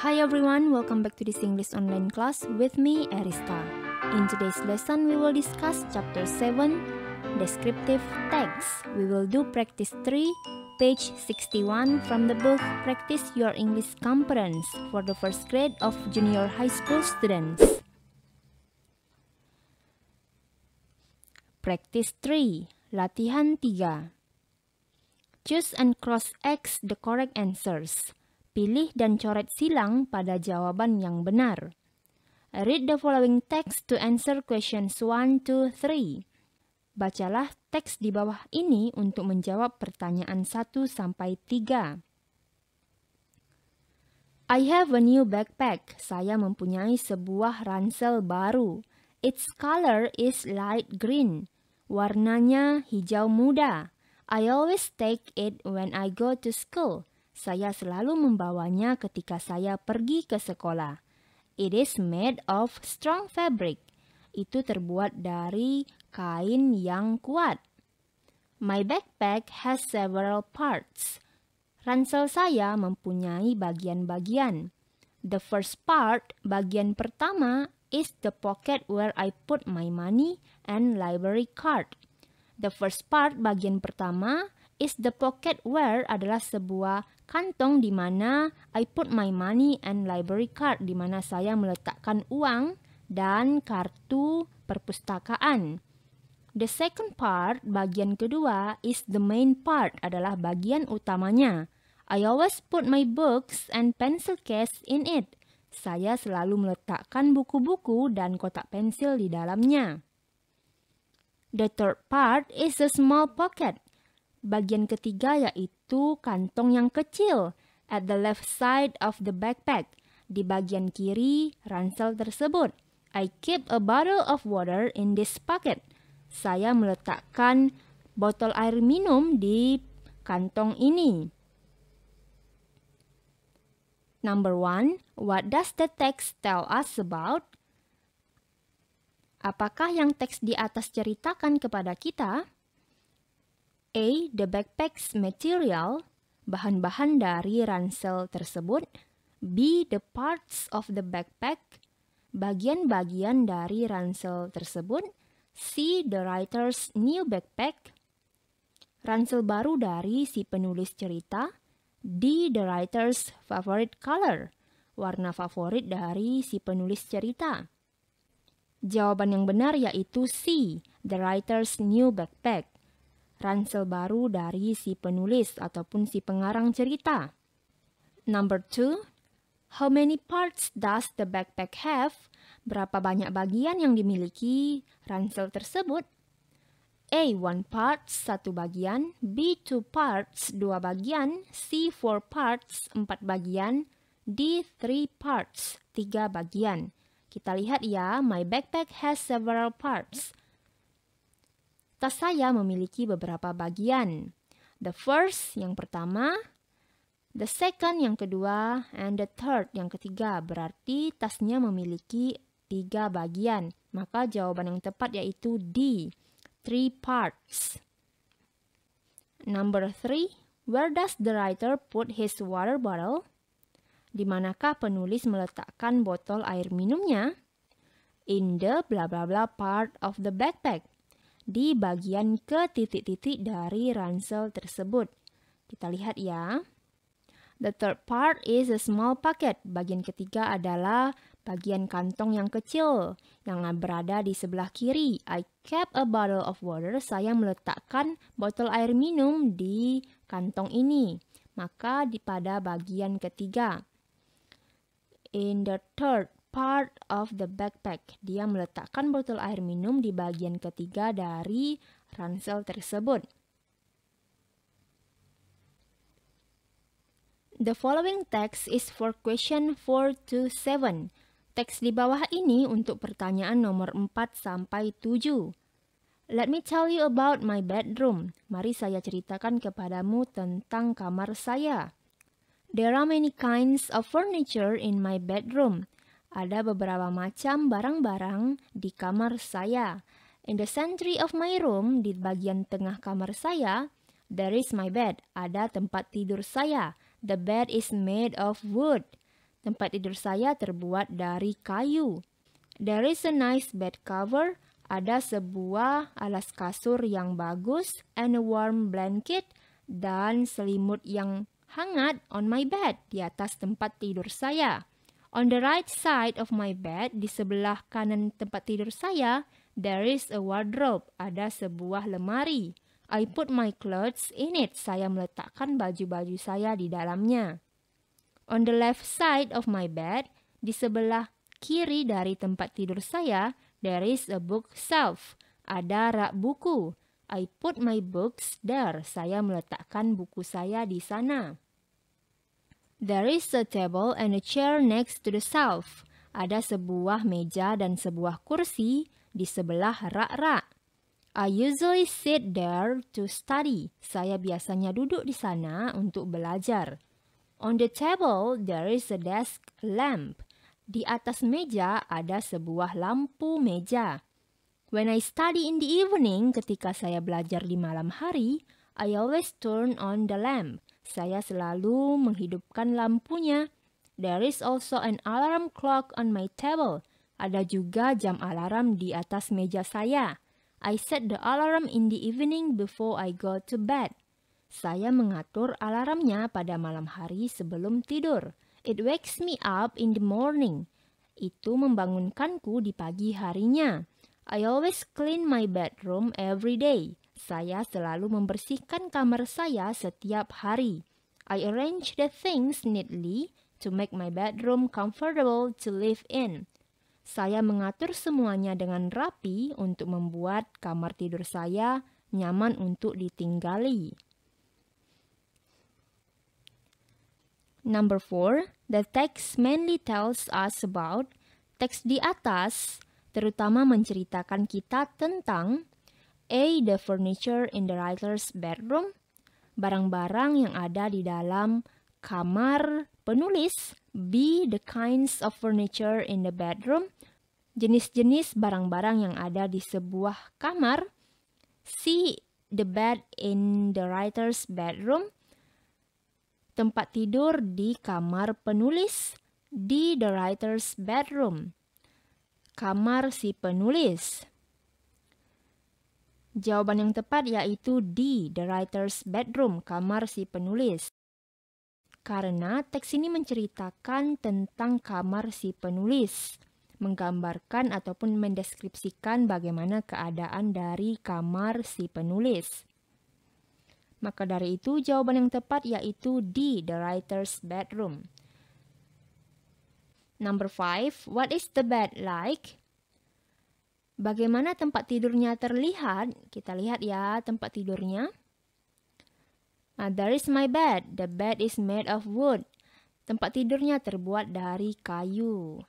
Hi everyone, welcome back to this English online class with me, Arista. In today's lesson, we will discuss Chapter 7, Descriptive Text. We will do Practice 3, page 61 from the book Practice Your English Competence for the first grade of junior high school students. Practice 3, Latihan 3. Choose and cross-X the correct answers. Pilih dan coret silang pada jawaban yang benar. Read the following text to answer questions 1 to 3. Bacalah teks di bawah ini untuk menjawab pertanyaan 1 sampai 3. I have a new backpack. Saya mempunyai sebuah ransel baru. Its color is light green. Warnanya hijau muda. I always take it when I go to school. Saya selalu membawanya ketika saya pergi ke sekolah. It is made of strong fabric. Itu terbuat dari kain yang kuat. My backpack has several parts. Ransel saya mempunyai bagian-bagian. The first part, bagian pertama, is the pocket where I put my money and library card. The first part, bagian pertama, is the pocket where adalah sebuah kantong di mana I put my money and library card, di mana saya meletakkan uang dan kartu perpustakaan. The second part, bagian kedua, is the main part, adalah bagian utamanya. I always put my books and pencil case in it. Saya selalu meletakkan buku-buku dan kotak pensil di dalamnya. The third part is a small pocket. Bagian ketiga yaitu kantong yang kecil at the left side of the backpack. Di bagian kiri ransel tersebut. I keep a bottle of water in this pocket. Saya meletakkan botol air minum di kantong ini. Number 1. What does the text tell us about? Apakah yang teks di atas ceritakan kepada kita? A. The backpack's material, bahan-bahan dari ransel tersebut. B. The parts of the backpack, bagian-bagian dari ransel tersebut. C. The writer's new backpack, ransel baru dari si penulis cerita. D. The writer's favorite color, warna favorit dari si penulis cerita. Jawaban yang benar yaitu C. The writer's new backpack, ransel baru dari si penulis ataupun si pengarang cerita. Number 2. How many parts does the backpack have? Berapa banyak bagian yang dimiliki ransel tersebut? A. 1 part, 1 bagian. B. 2 parts, 2 bagian. C. 4 parts, 4 bagian. D. 3 parts, 3 bagian. Kita lihat ya, my backpack has several parts. Tas saya memiliki beberapa bagian. The first, yang pertama. The second, yang kedua. And the third, yang ketiga. Berarti tasnya memiliki 3 bagian. Maka jawaban yang tepat yaitu D. 3 parts. Number 3. Where does the writer put his water bottle? Di manakah penulis meletakkan botol air minumnya? In the bla bla bla part of the backpack. Di bagian ke titik-titik dari ransel tersebut. Kita lihat ya. The third part is a small pocket. Bagian ketiga adalah bagian kantong yang kecil yang berada di sebelah kiri. I kept a bottle of water. Saya meletakkan botol air minum di kantong ini. Maka pada bagian ketiga. In the third part of the backpack. Dia meletakkan botol air minum di bagian ketiga dari ransel tersebut. The following text is for question 4 to 7. Teks di bawah ini untuk pertanyaan nomor 4 sampai 7. Let me tell you about my bedroom. Mari saya ceritakan kepadamu tentang kamar saya. There are many kinds of furniture in my bedroom. Ada beberapa macam barang-barang di kamar saya. In the center of my room, di bagian tengah kamar saya, there is my bed. Ada tempat tidur saya. The bed is made of wood. Tempat tidur saya terbuat dari kayu. There is a nice bed cover. Ada sebuah alas kasur yang bagus and a warm blanket dan selimut yang hangat on my bed, di atas tempat tidur saya. On the right side of my bed, di sebelah kanan tempat tidur saya, there is a wardrobe. Ada sebuah lemari. I put my clothes in it. Saya meletakkan baju-baju saya di dalamnya. On the left side of my bed, di sebelah kiri dari tempat tidur saya, there is a bookshelf. Ada rak buku. I put my books there. Saya meletakkan buku saya di sana. There is a table and a chair next to the shelf. Ada sebuah meja dan sebuah kursi di sebelah rak-rak. I usually sit there to study. Saya biasanya duduk di sana untuk belajar. On the table, there is a desk lamp. Di atas meja ada sebuah lampu meja. When I study in the evening, ketika saya belajar di malam hari, I always turn on the lamp. Saya selalu menghidupkan lampunya. There is also an alarm clock on my table. Ada juga jam alarm di atas meja saya. I set the alarm in the evening before I go to bed. Saya mengatur alarmnya pada malam hari sebelum tidur. It wakes me up in the morning. Itu membangunkanku di pagi harinya. I always clean my bedroom every day. Saya selalu membersihkan kamar saya setiap hari. I arrange the things neatly to make my bedroom comfortable to live in. Saya mengatur semuanya dengan rapi untuk membuat kamar tidur saya nyaman untuk ditinggali. Number 4, the text mainly tells us about. Teks di atas terutama menceritakan kita tentang A. The furniture in the writer's bedroom. Barang-barang yang ada di dalam kamar penulis. B. The kinds of furniture in the bedroom. Jenis-jenis barang-barang yang ada di sebuah kamar. C. The bed in the writer's bedroom. Tempat tidur di kamar penulis. D. The writer's bedroom. Kamar si penulis. Jawaban yang tepat yaitu D. The writer's bedroom. Kamar si penulis. Karena teks ini menceritakan tentang kamar si penulis. Menggambarkan ataupun mendeskripsikan bagaimana keadaan dari kamar si penulis. Maka dari itu jawaban yang tepat yaitu D. The writer's bedroom. Number 5. What is the bed like? Bagaimana tempat tidurnya terlihat? Kita lihat ya tempat tidurnya. There is my bed. The bed is made of wood. Tempat tidurnya terbuat dari kayu.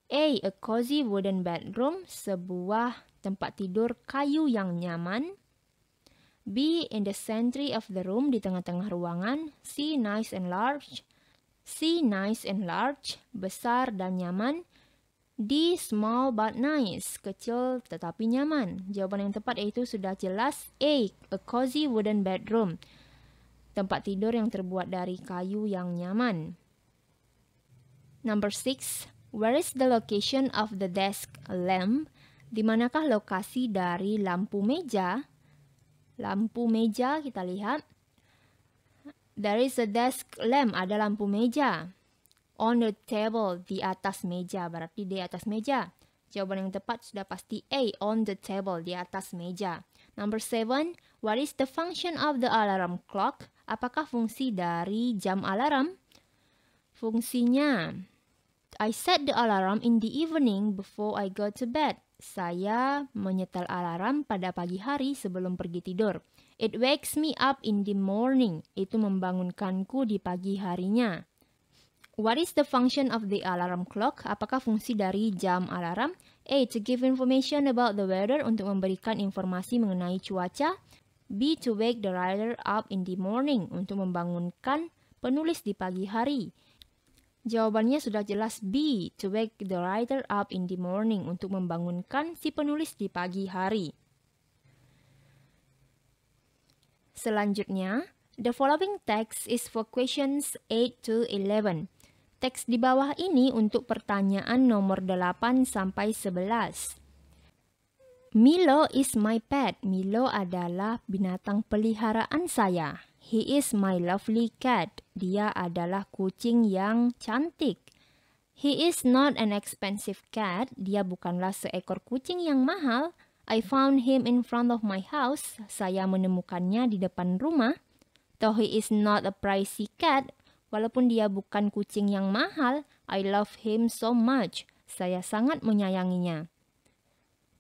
A. A cozy wooden bedroom. Sebuah tempat tidur kayu yang nyaman. B. In the center of the room, di tengah-tengah ruangan. C. Nice and large. C. Nice and large, besar dan nyaman. D. Small but nice, kecil tetapi nyaman. Jawaban yang tepat yaitu sudah jelas A. A cozy wooden bedroom. Tempat tidur yang terbuat dari kayu yang nyaman. Number 6. Where is the location of the desk lamp? Di manakah lokasi dari lampu meja? Lampu meja kita lihat. There is a desk lamp, ada lampu meja. On the table, di atas meja, berarti di atas meja. Jawaban yang tepat sudah pasti A. On the table, di atas meja. Number 7. What is the function of the alarm clock? Apakah fungsi dari jam alarm? Fungsinya, I set the alarm in the evening before I go to bed. Saya menyetel alarm pada pagi hari sebelum pergi tidur. It wakes me up in the morning. Itu membangunkanku di pagi harinya. What is the function of the alarm clock? Apakah fungsi dari jam alarm? A. To give information about the weather. Untuk memberikan informasi mengenai cuaca. B. To wake the writer up in the morning. Untuk membangunkan penulis di pagi hari. Jawabannya sudah jelas B. To wake the writer up in the morning. Untuk membangunkan si penulis di pagi hari. Selanjutnya, the following text is for questions 8 to 11. teks di bawah ini untuk pertanyaan nomor 8 sampai 11. Milo is my pet. Milo adalah binatang peliharaan saya. He is my lovely cat. Dia adalah kucing yang cantik. He is not an expensive cat. Dia bukanlah seekor kucing yang mahal. I found him in front of my house. Saya menemukannya di depan rumah. Though he is not a pricey cat, walaupun dia bukan kucing yang mahal, I love him so much. Saya sangat menyayanginya.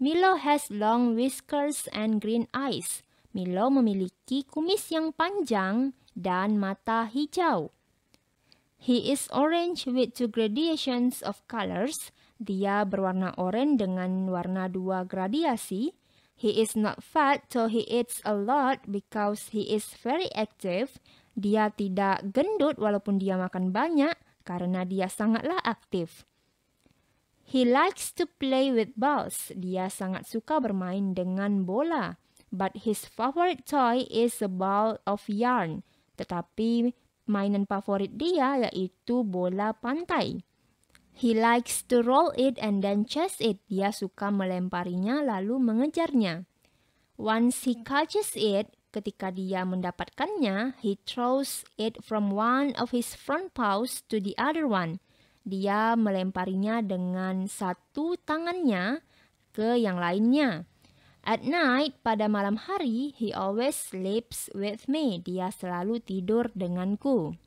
Milo has long whiskers and green eyes. Milo memiliki kumis yang panjang dan mata hijau. He is orange with 2 gradations of colors. Dia berwarna oranye dengan warna 2 gradiasi. He is not fat, so he eats a lot because he is very active. Dia tidak gendut walaupun dia makan banyak karena dia sangatlah aktif. He likes to play with balls. Dia sangat suka bermain dengan bola. But his favorite toy is a ball of yarn. Tetapi mainan favorit dia yaitu bola pantai. He likes to roll it and then chase it. Dia suka melemparinya lalu mengejarnya. Once he catches it, ketika dia mendapatkannya, he throws it from one of his front paws to the other one. Dia melemparinya dengan satu tangannya ke yang lainnya. At night, pada malam hari, he always sleeps with me. Dia selalu tidur denganku.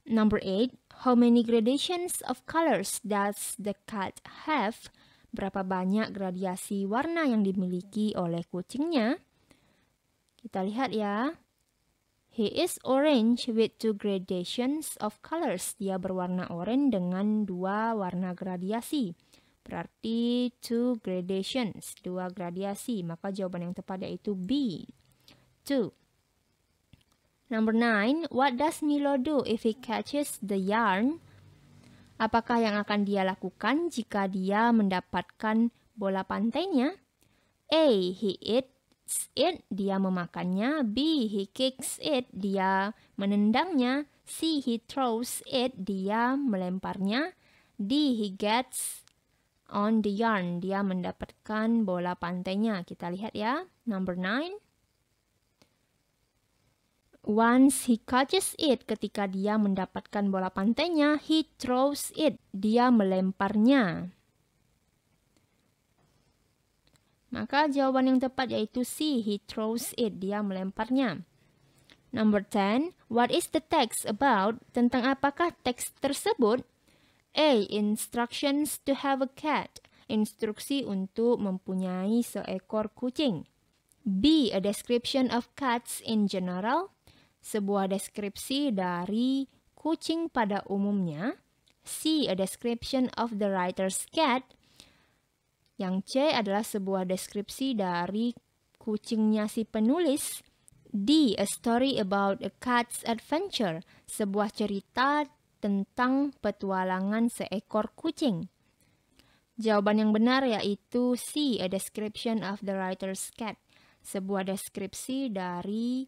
Number 8. How many gradations of colors does the cat have? Berapa banyak gradiasi warna yang dimiliki oleh kucingnya? Kita lihat ya. He is orange with 2 gradations of colors. Dia berwarna oranye dengan 2 warna gradiasi. Berarti 2 gradations, 2 gradiasi. Maka jawaban yang tepat yaitu B. 2. Number 9, what does Milo do if he catches the yarn? Apakah yang akan dia lakukan jika dia mendapatkan bola pantainya? A. He eats it. Dia memakannya. B. He kicks it. Dia menendangnya. C. He throws it. Dia melemparnya. D. He gets on the yarn. Dia mendapatkan bola pantainya. Kita lihat ya. Number 9. Once he catches it, ketika dia mendapatkan bola pantainya, he throws it. Dia melemparnya. Maka jawaban yang tepat yaitu C. He throws it. Dia melemparnya. Number 10. What is the text about? Tentang apakah teks tersebut? A. Instructions to have a cat. Instruksi untuk mempunyai seekor kucing. B. A description of cats in general. Sebuah deskripsi dari kucing pada umumnya. C. A description of the writer's cat. Yang C adalah sebuah deskripsi dari kucingnya si penulis. D. A story about a cat's adventure. Sebuah cerita tentang petualangan seekor kucing. Jawaban yang benar yaitu C. A description of the writer's cat. Sebuah deskripsi dari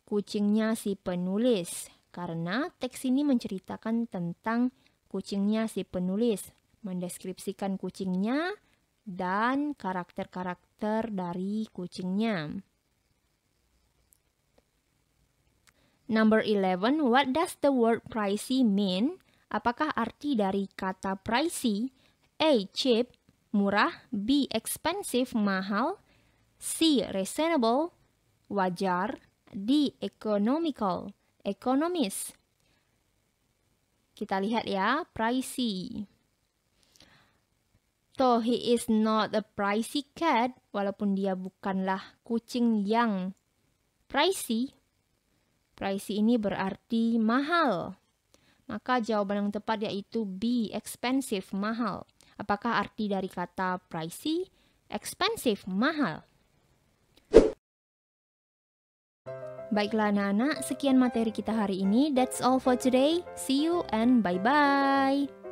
kucingnya si penulis. Karena teks ini menceritakan tentang kucingnya si penulis. Mendeskripsikan kucingnya dan karakter-karakter dari kucingnya. Number 11. What does the word pricey mean? Apakah arti dari kata pricey? A. Cheap, murah. B. Expensive, mahal. C. Reasonable, wajar. D. Economical, ekonomis. Kita lihat ya, pricey. Though he is not a pricey cat, walaupun dia bukanlah kucing yang pricey, pricey ini berarti mahal. Maka jawaban yang tepat yaitu B. Expensive, mahal. Apakah arti dari kata pricey? Expensive, mahal. Baiklah anak-anak, sekian materi kita hari ini. That's all for today. See you and bye-bye.